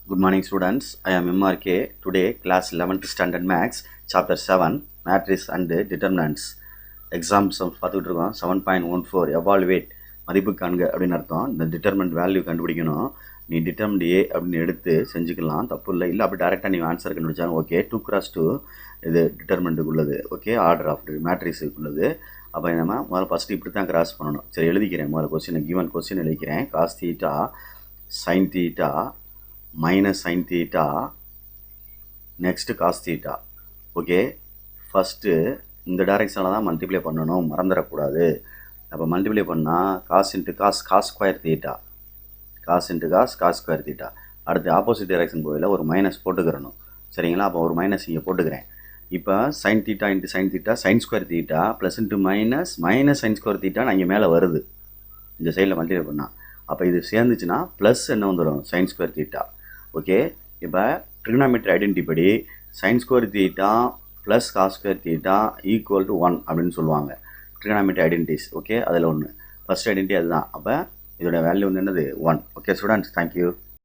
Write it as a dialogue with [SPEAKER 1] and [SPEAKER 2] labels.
[SPEAKER 1] Good morning students, I am MRK. Today class 11th standard maths chapter 7 matrix and determinants exam sum பார்த்துட்டு இருக்கோம். 7.14 evaluate மதிப்பு காண்க அப்படின்னு அர்த்தம். இந்த டிட்டர்மெண்ட் வேல்யூ கண்டுபிடிக்கணும். நீ டிட்டர்மெண்ட் ஏ அப்படின்னு எடுத்து செஞ்சுக்கலாம், தப்பு இல்லை. இல்லை அப்படி டேரெக்டாக நீ ஆன்சர் கண்டுபிடிச்சாலும் ஓகே. 2x2 இது டிட்டர்மெண்ட்டுக்கு உள்ளது. ஓகே, ஆர்டர் ஆஃப் மேட்ரிக்ஸுக்கு உள்ளது. அப்போ நம்ம முதல்ல ஃபஸ்ட்டு இப்படி தான் கிராஸ் பண்ணணும். சரி, எழுதிக்கிறேன். முதல்ல கொஸ்டின் கிவன் கொஸ்டின் எழுதிக்கிறேன். Cos theta sine theta minus sin theta next cos theta. Okay, first இந்த டைரெக்ஷனில் தான் மல்டிப்ளை பண்ணணும், மறந்துடக்கூடாது. அப்போ மல்டிப்ளை பண்ணால் cos into cos cos square theta, cos into cos cos square theta. அடுத்து ஆப்போசிட் டைரெக்ஷன் போயில ஒரு மைனஸ் போட்டுக்கிறணும். சரிங்களா? அப்போ ஒரு மைனஸ் இங்கே போட்டுக்கிறேன். இப்போ sine theta into sine theta sine square theta plus into minus minus sign square theta நான் இங்கே மேலே வருது இந்த சைடில் மல்டிப்ளை பண்ணால். அப்போ இது சேர்ந்துச்சுன்னா ப்ளஸ் என்ன வந்துடும், சைன் ஸ்கொயர் தீட்டா. ஓகே, இப்போ ட்ரிகனாமெட்ரி ஐடென்டி படி sine square theta plus cos square theta equal to 1 அப்படின்னு சொல்லுவாங்க. Trigonometry identities. ஓகே, அதில் ஒன்று ஃபஸ்ட் ஐடென்டி அதுதான். அப்போ இதோட வேல்யூ வந்து என்னது 1. Okay students, thank you.